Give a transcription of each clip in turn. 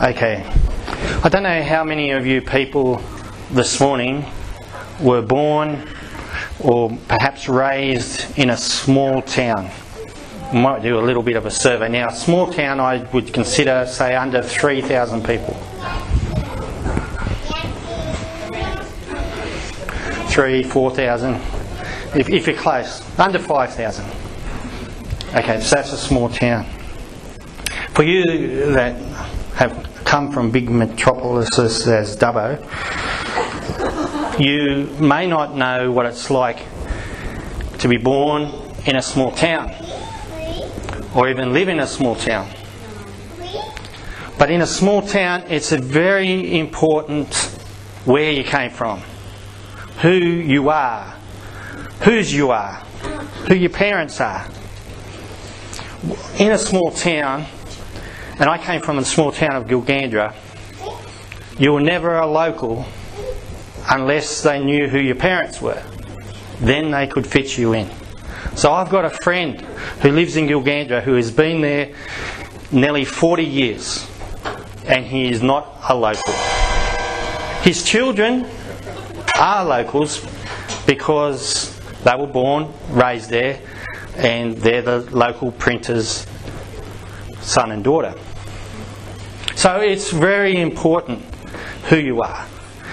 Okay, I don't know how many of you people this morning were born or perhaps raised in a small town. We might do a little bit of a survey. Now, a small town I would consider, say, under 3,000 people. 4,000. If you're close, under 5,000. Okay, so that's a small town. For you that have come from big metropolises as Dubbo, you may not know what it's like to be born in a small town or even live in a small town. But in a small town, it's very important where you came from, who you are, whose you are, who your parents are. In a small town, and I came from the small town of Gilgandra, you were never a local unless they knew who your parents were. Then they could fit you in. So I've got a friend who lives in Gilgandra who has been there nearly 40 years, and he is not a local. His children are locals because they were born, raised there, and they're the local printer's son and daughter. So it's very important who you are.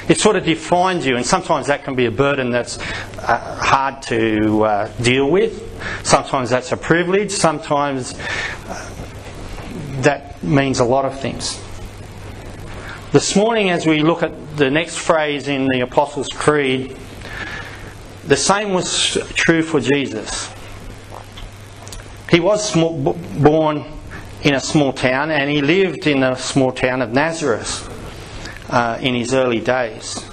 It sort of defines you, and sometimes that can be a burden that's hard to deal with. Sometimes that's a privilege. Sometimes that means a lot of things. This morning, as we look at the next phrase in the Apostles' Creed, the same was true for Jesus. He was born in a small town, and he lived in the small town of Nazareth in his early days.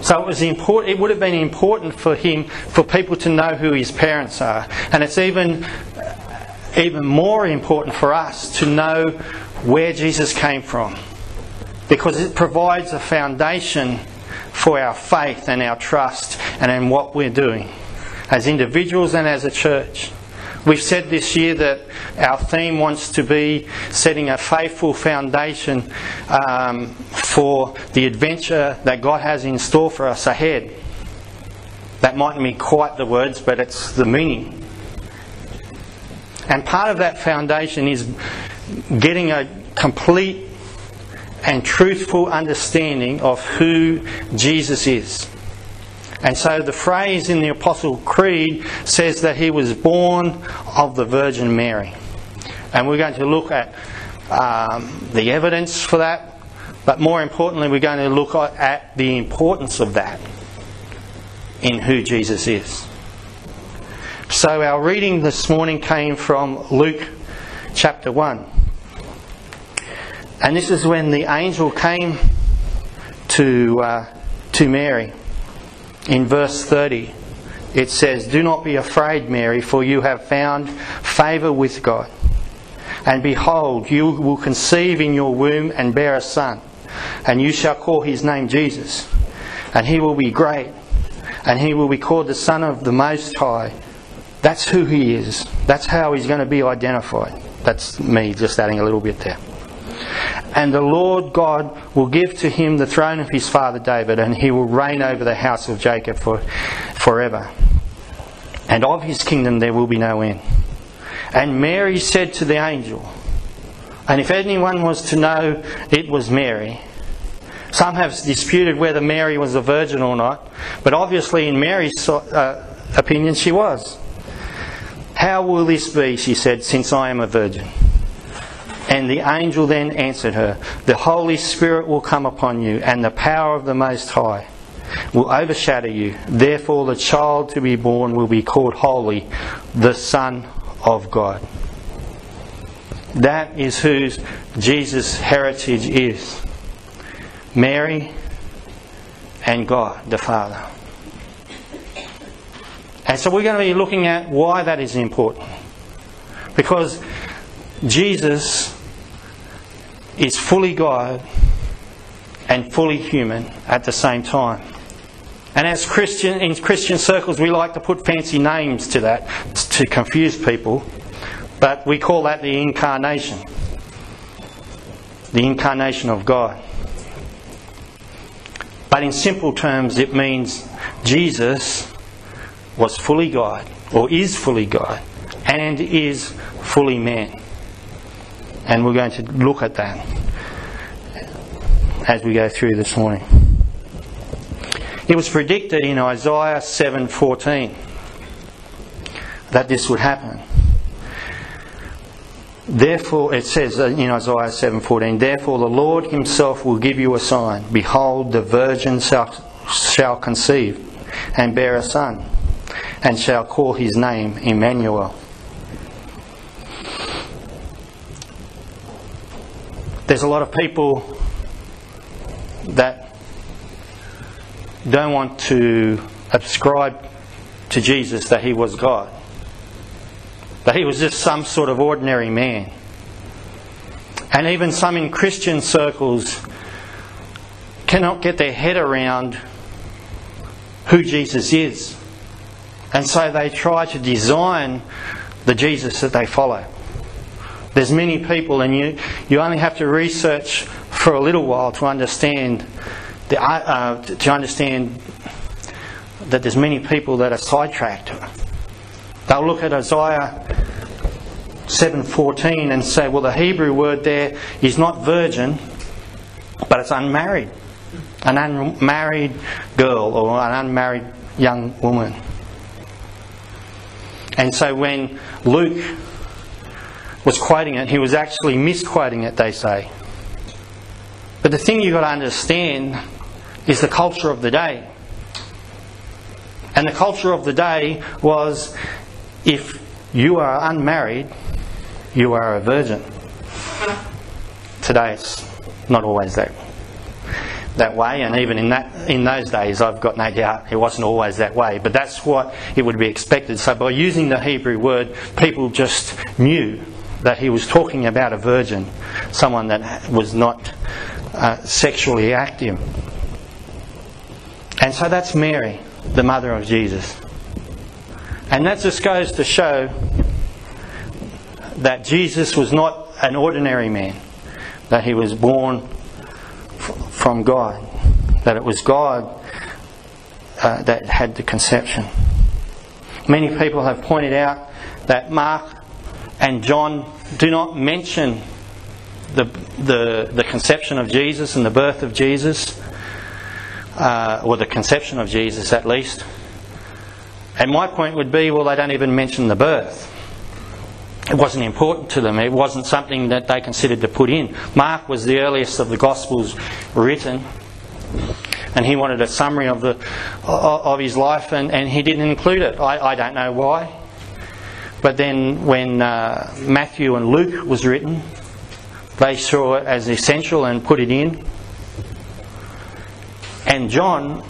So it was important. It would have been important for him, for people to know who his parents are, and it's even more important for us to know where Jesus came from, because it provides a foundation for our faith and our trust and in what we're doing as individuals and as a church. We've said this year that our theme wants to be setting a faithful foundation for the adventure that God has in store for us ahead. That mightn't be quite the words, but it's the meaning. And part of that foundation is getting a complete and truthful understanding of who Jesus is. And so the phrase in the Apostle Creed says that he was born of the Virgin Mary. And we're going to look at the evidence for that, but more importantly we're going to look at the importance of that in who Jesus is. So our reading this morning came from Luke chapter 1. And this is when the angel came to Mary. In verse 30, it says, "Do not be afraid, Mary, for you have found favour with God. And behold, you will conceive in your womb and bear a son, and you shall call his name Jesus. And he will be great, and he will be called the Son of the Most High." That's who he is. That's how he's going to be identified. That's me just adding a little bit there. "And the Lord God will give to him the throne of his father David, and he will reign over the house of Jacob forever. And of his kingdom there will be no end." And Mary said to the angel, and if anyone was to know, it was Mary. Some have disputed whether Mary was a virgin or not, but obviously in Mary's opinion she was. "How will this be," she said, "since I am a virgin?" And the angel then answered her, "The Holy Spirit will come upon you, and the power of the Most High will overshadow you. Therefore the child to be born will be called Holy, the Son of God." That is whose Jesus' heritage is. Mary and God the Father. And so we're going to be looking at why that is important. Because Jesus is fully God and fully human at the same time. And as in Christian circles, we like to put fancy names to that to confuse people, but we call that the incarnation. the incarnation of God. But in simple terms, it means Jesus was fully God, or is fully God, and is fully man. And we're going to look at that as we go through this morning. It was predicted in Isaiah 7:14 that this would happen. Therefore, it says in Isaiah 7:14, therefore the Lord himself will give you a sign. Behold, the virgin shall conceive and bear a son, and shall call his name Emmanuel. There's a lot of people that don't want to ascribe to Jesus that he was God, that he was just some sort of ordinary man. And even some in Christian circles cannot get their head around who Jesus is. And so they try to design the Jesus that they follow. There's many people, and you only have to research for a little while to understand that there's many people that are sidetracked. They'll look at Isaiah 7:14 and say, well, the Hebrew word there is not virgin, but it's unmarried. An unmarried girl or an unmarried young woman. And so when Luke was quoting it, he was actually misquoting it, they say. But the thing you've got to understand is the culture of the day. And the culture of the day was, if you are unmarried, you are a virgin. Today it's not always that way, and even in those days I've got no doubt it wasn't always that way, but that's what it would be expected. So by using the Hebrew word, people just knew that he was talking about a virgin, someone that was not sexually active. And so that's Mary, the mother of Jesus. And that just goes to show that Jesus was not an ordinary man, that he was born from God, that it was God that had the conception. Many people have pointed out that Mark and John do not mention the conception of Jesus and the birth of Jesus, or the conception of Jesus at least. And my point would be, well, they don't even mention the birth. It wasn't important to them. It wasn't something that they considered to put in. Mark was the earliest of the Gospels written, and he wanted a summary of his life, and he didn't include it. I don't know why. But then when Matthew and Luke was written, they saw it as essential and put it in. And John's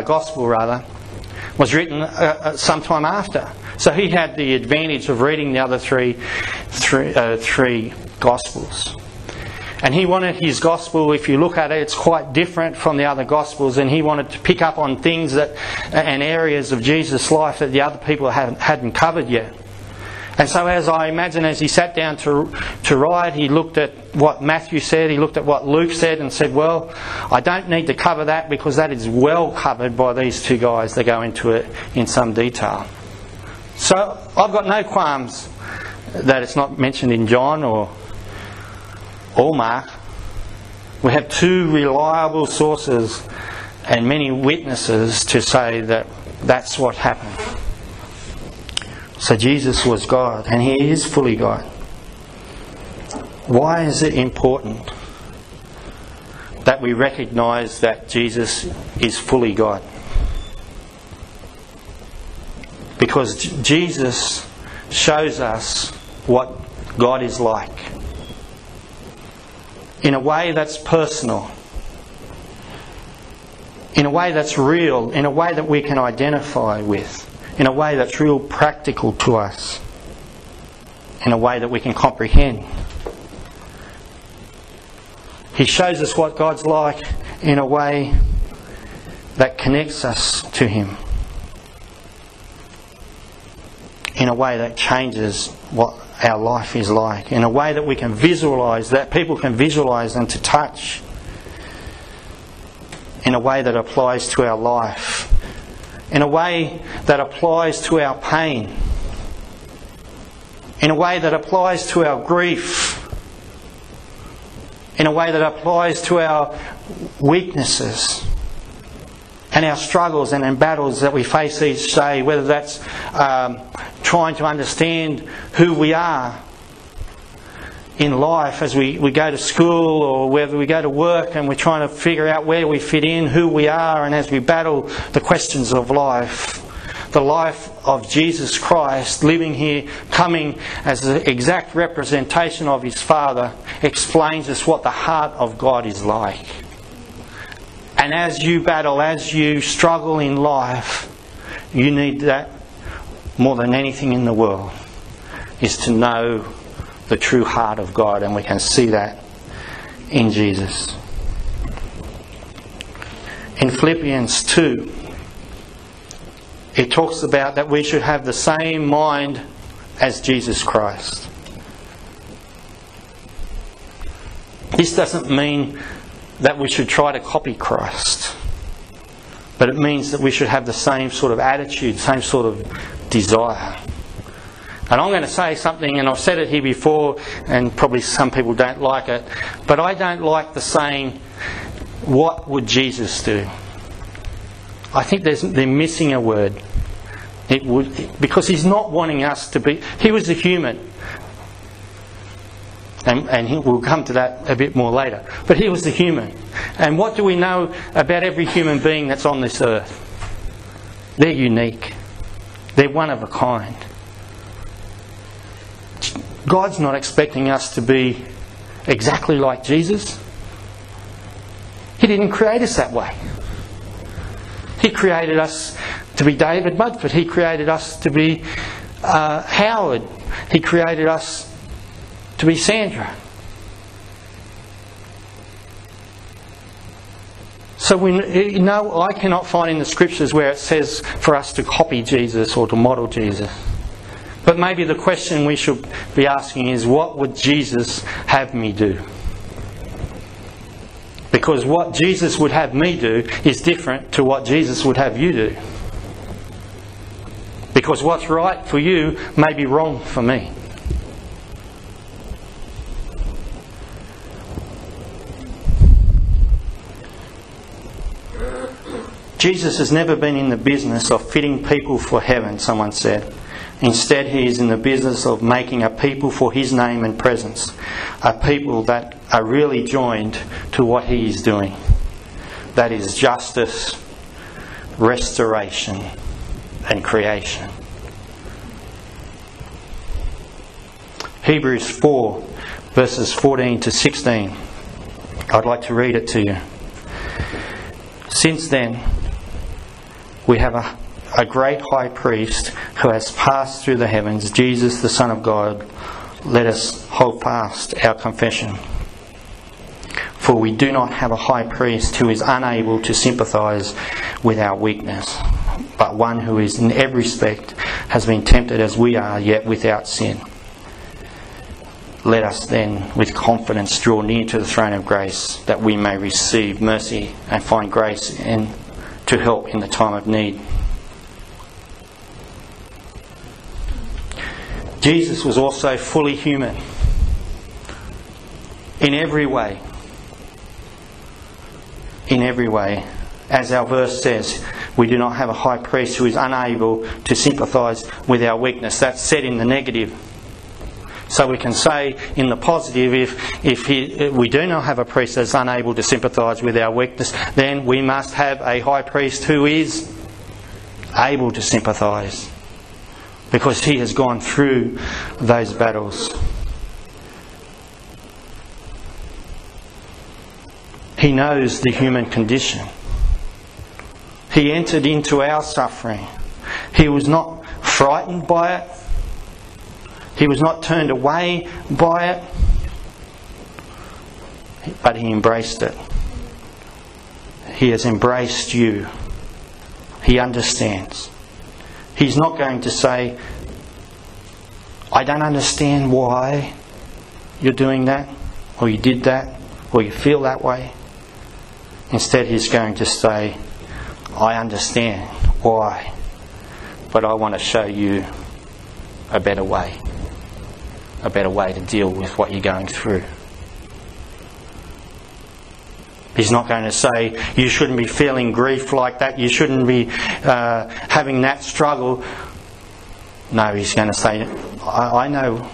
Gospel was written sometime after. So he had the advantage of reading the other three Gospels. And he wanted his Gospel, if you look at it, it's quite different from the other Gospels, and he wanted to pick up on things and areas of Jesus' life that the other people hadn't covered yet. And so as he sat down to write, he looked at what Matthew said, he looked at what Luke said and said, well, I don't need to cover that because that is well covered by these two guys. They go into it in some detail. So I've got no qualms that it's not mentioned in John or Mark. We have two reliable sources and many witnesses to say that that's what happened. So Jesus was God, and he is fully God. Why is it important that we recognise that Jesus is fully God? Because Jesus shows us what God is like, in a way that's personal, in a way that's real, in a way that we can identify with, in a way that's real practical to us, in a way that we can comprehend. He shows us what God's like in a way that connects us to Him, in a way that changes our life is like, in a way that we can visualise, that people can visualise and to touch, in a way that applies to our life, in a way that applies to our pain, in a way that applies to our grief, in a way that applies to our weaknesses and our struggles and in battles that we face each day, whether that's trying to understand who we are in life as we go to school, or whether we go to work and we're trying to figure out where we fit in, who we are, and as we battle the questions of life. The life of Jesus Christ, living here, coming as the exact representation of His Father, explains us what the heart of God is like. And as you battle, as you struggle in life, you need that more than anything in the world, is to know the true heart of God, and we can see that in Jesus. In Philippians 2, it talks about that we should have the same mind as Jesus Christ. This doesn't mean that we should try to copy Christ, but it means that we should have the same sort of attitude, same sort of desire. And I'm going to say something, and I've said it here before, and probably some people don't like it, but I don't like the saying, "What would Jesus do?" I think they're missing a word. Because He's not wanting us to be... He was a human. And we'll come to that a bit more later. But He was a human. And what do we know about every human being that's on this earth? They're unique. They're one of a kind. God's not expecting us to be exactly like Jesus. He didn't create us that way. He created us to be David Mudford. He created us to be Howard. He created us to be Sandra. So I cannot find in the Scriptures where it says for us to copy Jesus or to model Jesus. But maybe the question we should be asking is, what would Jesus have me do? Because what Jesus would have me do is different to what Jesus would have you do. Because what's right for you may be wrong for me. Jesus has never been in the business of fitting people for heaven, someone said. Instead, He is in the business of making a people for His name and presence. A people that are really joined to what He is doing. That is justice, restoration and creation. Hebrews 4 verses 14 to 16. I'd like to read it to you. Since then, we have a great high priest who has passed through the heavens, Jesus the Son of God. Let us hold fast our confession. For we do not have a high priest who is unable to sympathise with our weakness, but one who is in every respect has been tempted as we are, yet without sin. Let us then with confidence draw near to the throne of grace, that we may receive mercy and find grace to help in the time of need. Jesus was also fully human in every way. In every way. As our verse says, we do not have a high priest who is unable to sympathise with our weakness. That's said in the negative. So we can say in the positive, if we do not have a priest that's unable to sympathise with our weakness, then we must have a high priest who is able to sympathise, because he has gone through those battles. He knows the human condition. He entered into our suffering. He was not frightened by it. He was not turned away by it, but he embraced it. He has embraced you. He understands. He's not going to say, I don't understand why you're doing that, or you did that, or you feel that way. Instead, he's going to say, I understand why, but I want to show you a better way to deal with what you're going through. He's not going to say, you shouldn't be feeling grief like that, you shouldn't be having that struggle. No, he's going to say, I know.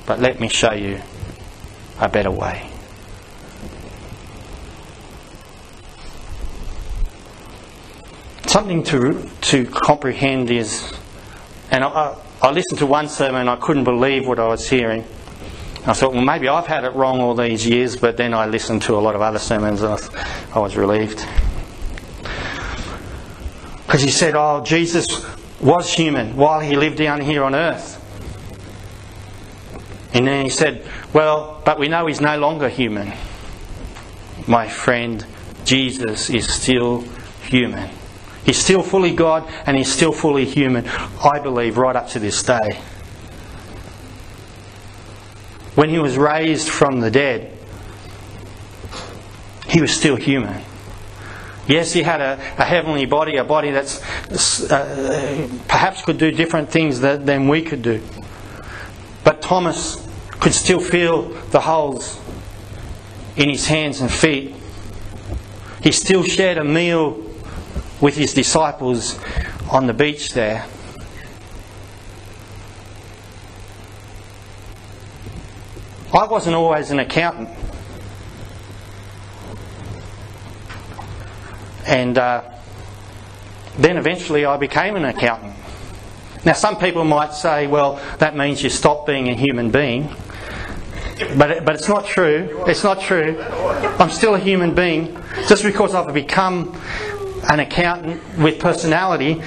But let me show you a better way. Something to comprehend is, and I listened to one sermon and I couldn't believe what I was hearing. I thought, well, maybe I've had it wrong all these years, but then I listened to a lot of other sermons and I was relieved. Because he said, oh, Jesus was human while he lived down here on earth. And then he said, well, but we know he's no longer human. My friend, Jesus is still human. He's still fully God and he's still fully human, I believe, right up to this day. When he was raised from the dead, he was still human. Yes, he had a heavenly body, a body that's perhaps could do different things than we could do. But Thomas could still feel the holes in his hands and feet. He still shared a meal with his disciples on the beach there. I wasn't always an accountant. And then eventually I became an accountant. Now some people might say, well, that means you stop being a human being. But it's not true. It's not true. I'm still a human being. Just because I've become an accountant with personality,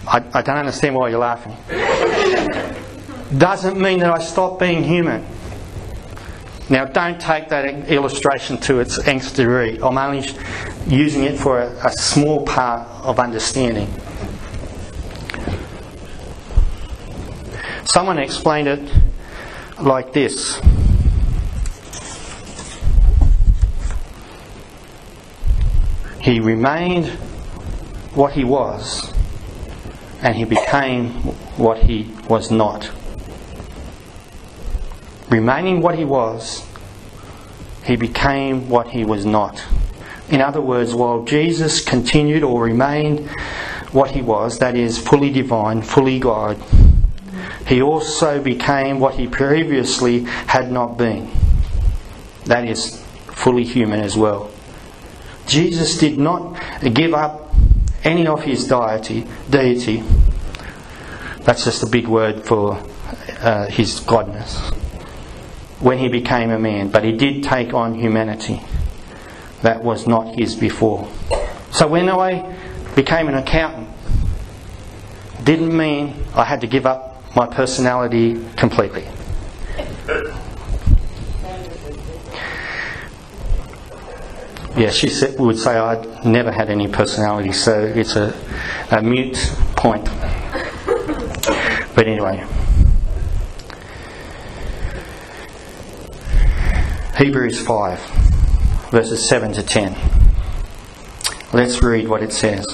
I don't understand why you're laughing. Doesn't mean that I stop being human. Now don't take that illustration to its nth degree. I'm only using it for a small part of understanding. Someone explained it like this. He remained what he was, and he became what he was not. Remaining what he was, he became what he was not. In other words, while Jesus continued or remained what he was, that is, fully divine, fully God, he also became what he previously had not been. That is, fully human as well. Jesus did not give up any of his deity. That's just a big word for his godness. When he became a man, but he did take on humanity that was not his before. So when I became an accountant, didn't mean I had to give up my personality completely. Yeah, she would say I'd never had any personality, so it's a mute point. But anyway. Hebrews 5, verses 7 to 10. Let's read what it says.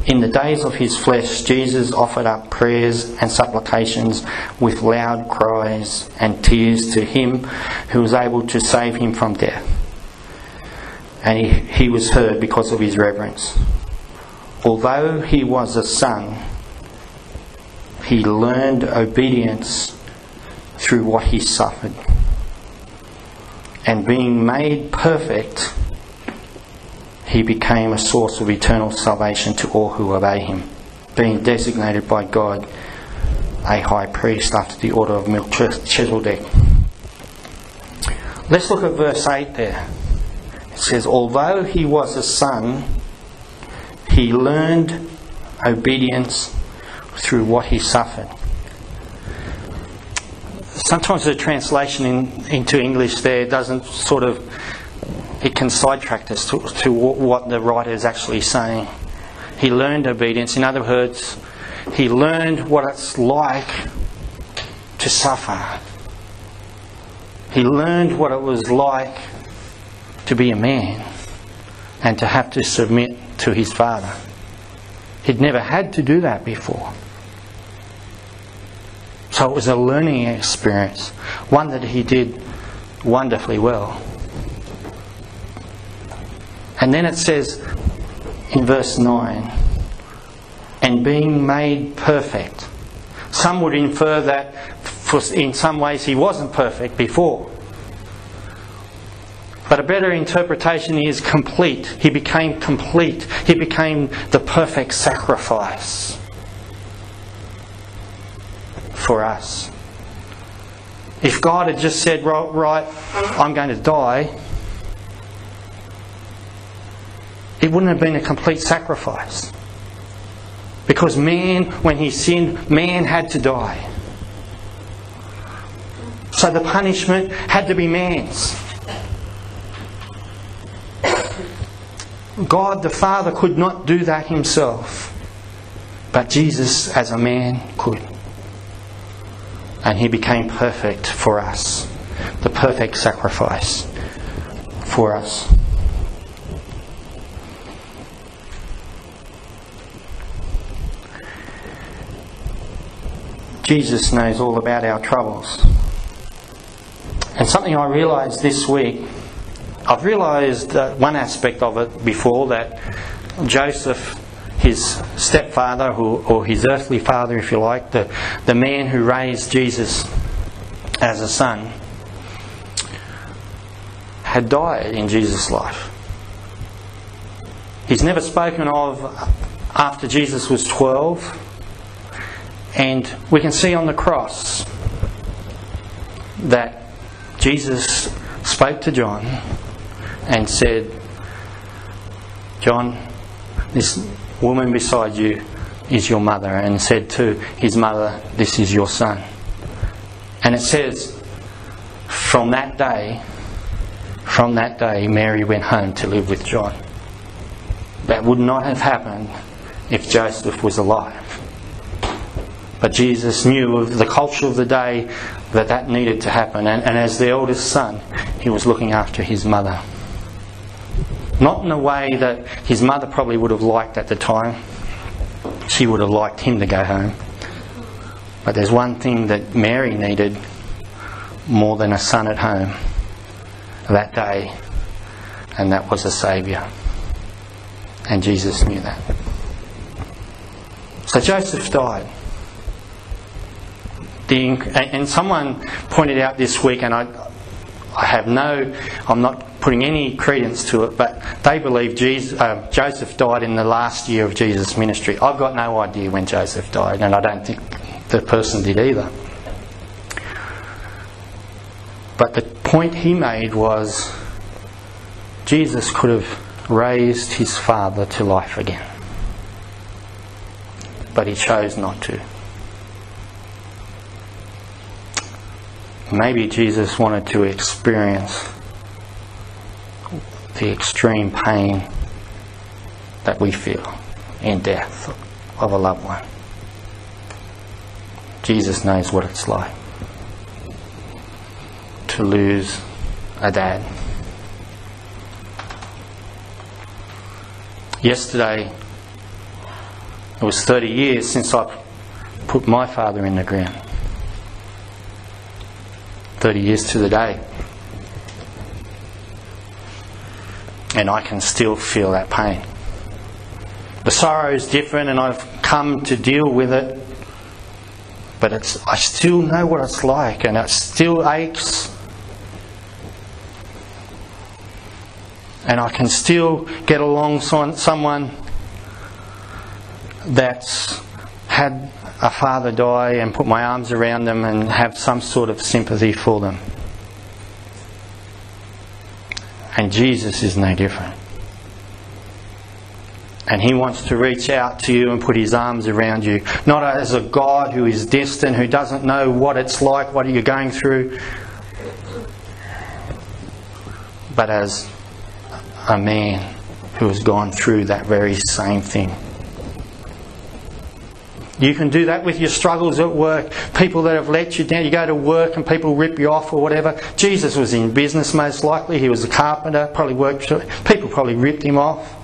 In the days of his flesh, Jesus offered up prayers and supplications with loud cries and tears to him who was able to save him from death. And he was heard because of his reverence. Although he was a son, he learned obedience through what he suffered. And being made perfect, he became a source of eternal salvation to all who obey him, being designated by God a high priest after the order of Melchizedek. Let's look at verse 8 there. It says, although he was a son, he learned obedience through what he suffered. Sometimes the translation into English there doesn't it can sidetrack us to what the writer is actually saying. He learned obedience. In other words, he learned what it's like to suffer. He learned what it was like to be a man and to have to submit to his Father. He'd never had to do that before. So it was a learning experience, one that he did wonderfully well. And then it says in verse 9, and being made perfect. Some would infer that in some ways he wasn't perfect before. But a better interpretation is complete. He became complete. He became the perfect sacrifice for us. If God had just said, right, I'm going to die, it wouldn't have been a complete sacrifice. Because man, when he sinned, man had to die. So the punishment had to be man's. God the Father could not do that himself. But Jesus as a man could. And he became perfect for us. The perfect sacrifice for us. Jesus knows all about our troubles. And something I realised this week, I've realised one aspect of it before, that Joseph, his stepfather, or his earthly father if you like, the man who raised Jesus as a son, had died in Jesus' life. He's never spoken of after Jesus was 12. And we can see on the cross that Jesus spoke to John and said, John, this woman beside you is your mother, and said to his mother, this is your son. And it says, from that day, Mary went home to live with John. That would not have happened if Joseph was alive. But Jesus knew of the culture of the day that needed to happen. And as the eldest son, he was looking after his mother. Not in a way that his mother probably would have liked at the time. She would have liked him to go home. But there's one thing that Mary needed more than a son at home that day, and that was a Saviour. And Jesus knew that. So Joseph died. And someone pointed out this week, and I'm not putting any credence to it, but they believe Joseph died in the last year of Jesus' ministry. I've got no idea when Joseph died, and I don't think the person did either. But the point he made was Jesus could have raised his father to life again. But he chose not to. Maybe Jesus wanted to experience the extreme pain that we feel in death of a loved one. Jesus knows what it's like to lose a dad. Yesterday, it was 30 years since I put my father in the ground. 30 years to the day. And I can still feel that pain. The sorrow is different, and I've come to deal with it, but I still know what it's like, and it still aches. And I can still get along someone that's had a father die and put my arms around them and have some sort of sympathy for them. And Jesus is no different. And he wants to reach out to you and put his arms around you, not as a God who is distant, who doesn't know what it's like, what you're going through, but as a man who has gone through that very same thing You can do that with your struggles at work. People that have let you down. You go to work and people rip you off or whatever. Jesus was in business most likely. He was a carpenter. People probably ripped him off.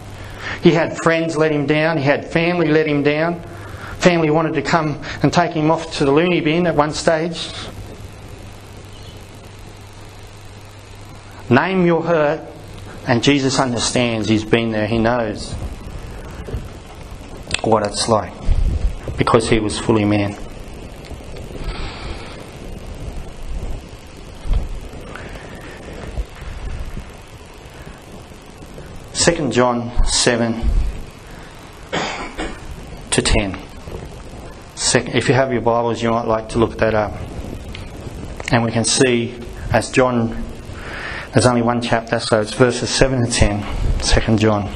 He had friends let him down. He had family let him down. Family wanted to come and take him off to the loony bin at one stage. Name your hurt, and Jesus understands. He's been there. He knows what it's like, because he was fully man. Second John 7 to 10. If you have your Bibles, you might like to look that up. And we can see, as John, there's only one chapter, so it's verses 7 to 10, 2 John.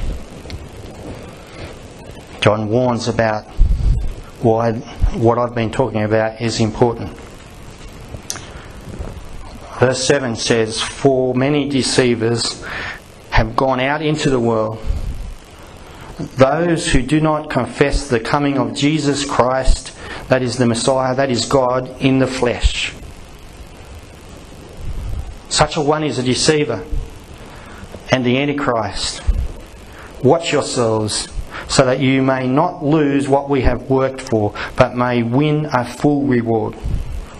John warns about why what I've been talking about is important. Verse 7 says, "For many deceivers have gone out into the world, those who do not confess the coming of Jesus Christ, that is the Messiah, that is God in the flesh. Such a one is a deceiver and the Antichrist. Watch yourselves, so that you may not lose what we have worked for, but may win a full reward."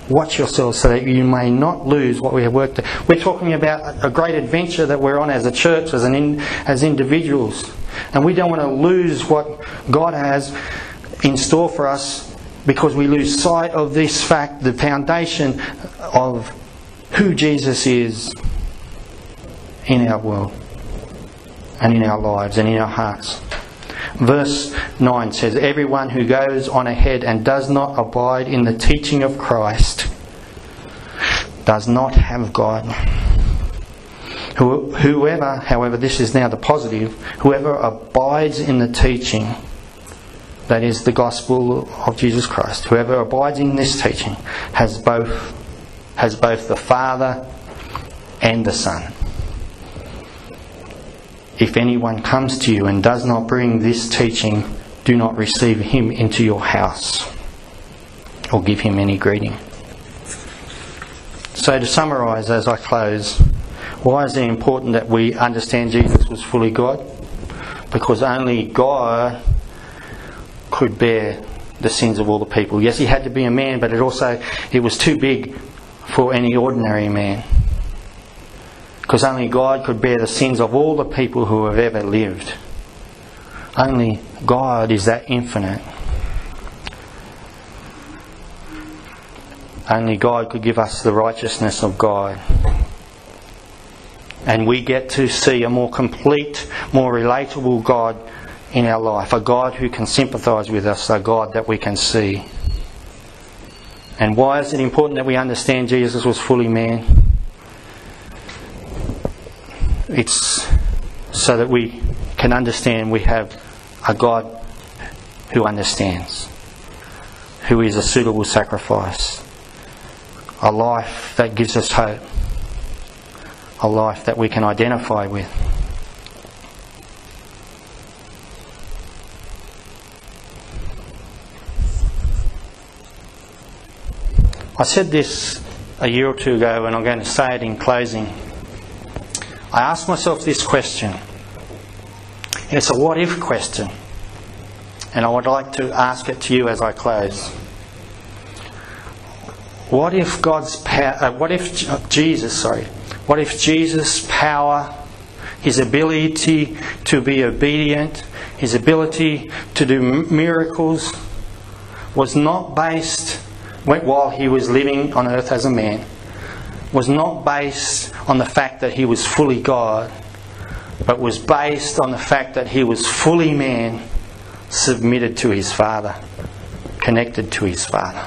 Watch yourselves so that you may not lose what we have worked for. We're talking about a great adventure that we're on as a church, as individuals. And we don't want to lose what God has in store for us, because we lose sight of this fact, the foundation of who Jesus is in our world and in our lives and in our hearts. Verse 9 says, "Everyone who goes on ahead and does not abide in the teaching of Christ does not have God. Whoever, however, this is now the positive, whoever abides in the teaching, that is the gospel of Jesus Christ, whoever abides in this teaching has both the Father and the Son. If anyone comes to you and does not bring this teaching, do not receive him into your house or give him any greeting." So to summarise as I close, why is it important that we understand Jesus was fully God? Because only God could bear the sins of all the people. Yes, he had to be a man, but it was too big for any ordinary man. Because only God could bear the sins of all the people who have ever lived. Only God is that infinite. Only God could give us the righteousness of God. And we get to see a more complete, more relatable God in our life. A God who can sympathise with us. A God that we can see. And why is it important that we understand Jesus was fully man? It's so that we can understand we have a God who understands, who is a suitable sacrifice, a life that gives us hope, a life that we can identify with. I said this a year or two ago, and I'm going to say it in closing. I asked myself this question. It's a what-if question, and I would like to ask it to you as I close. What if Jesus' power, his ability to be obedient, his ability to do miracles, was not based, while he was living on earth as a man, was not based on the fact that he was fully God, but was based on the fact that he was fully man, submitted to his Father, connected to his Father.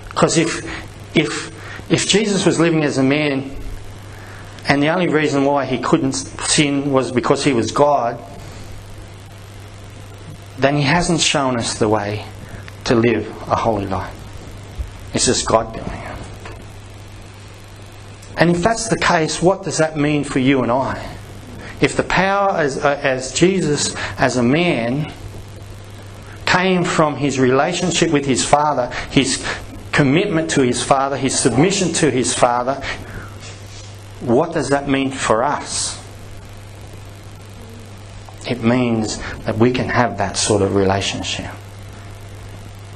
Because if Jesus was living as a man, and the only reason why he couldn't sin was because he was God, then he hasn't shown us the way to live a holy life. It's just God doing it. And if that's the case, what does that mean for you and I? If the power as Jesus as a man came from his relationship with his Father, his commitment to his Father, his submission to his Father. What does that mean for us? It means that we can have that sort of relationship.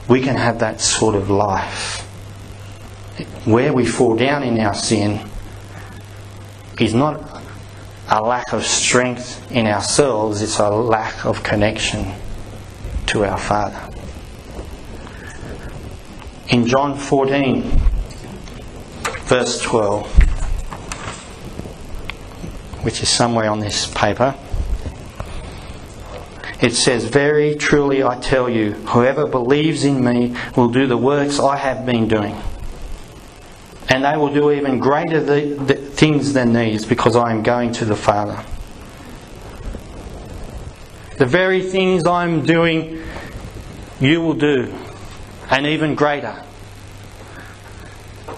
We can have that sort of life. Where we fall down in our sin is not a lack of strength in ourselves, it's a lack of connection to our Father. In John 14, verse 12, which is somewhere on this paper, it says, "Very truly I tell you, whoever believes in me will do the works I have been doing. And they will do even greater things than these, because I am going to the Father." The very things I'm doing, you will do, and even greater.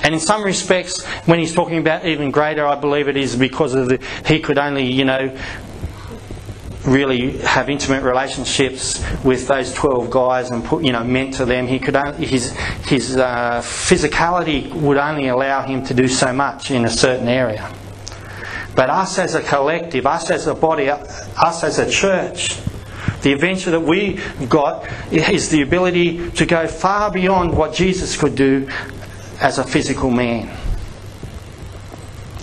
And in some respects, when he's talking about even greater, I believe it is because of he could only, really have intimate relationships with those 12 guys and mentor them. He could his physicality would only allow him to do so much in a certain area. But us as a collective, us as a body, us as a church, the adventure that we've got is the ability to go far beyond what Jesus could do as a physical man.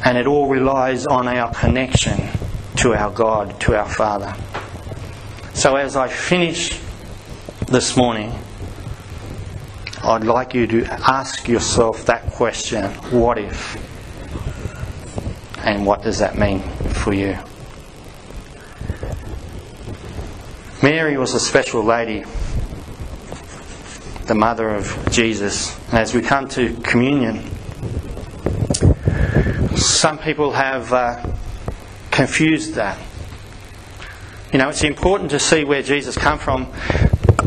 And it all relies on our connection to our God, to our Father. So as I finish this morning, I'd like you to ask yourself that question: what if? And what does that mean for you? Mary was a special lady, the mother of Jesus. And as we come to communion, some people have confused that. It's important to see where Jesus come from,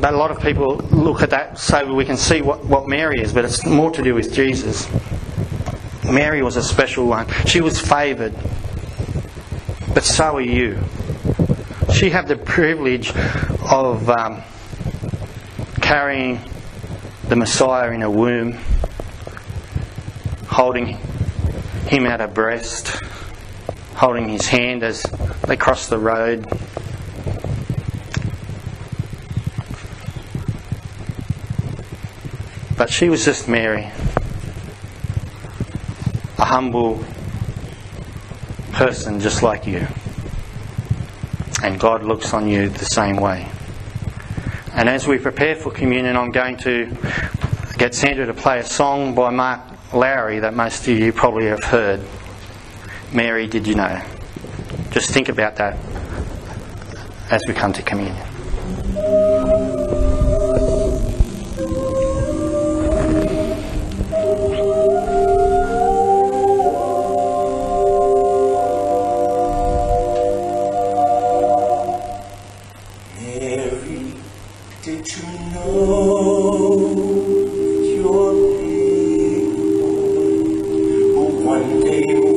but a lot of people look at that so we can see what Mary is, but it's more to do with Jesus. Mary was a special one. She was favoured, but so are you. She had the privilege of carrying the Messiah in her womb, holding him at her breast, holding his hand as they crossed the road. But she was just Mary, a humble person just like you. And God looks on you the same way. And as we prepare for communion, I'm going to get Sandra to play a song by Mark Lowry that most of you probably have heard. Mary, did you know? Just think about that as we come to communion. Mary, did you know that your baby boy will one day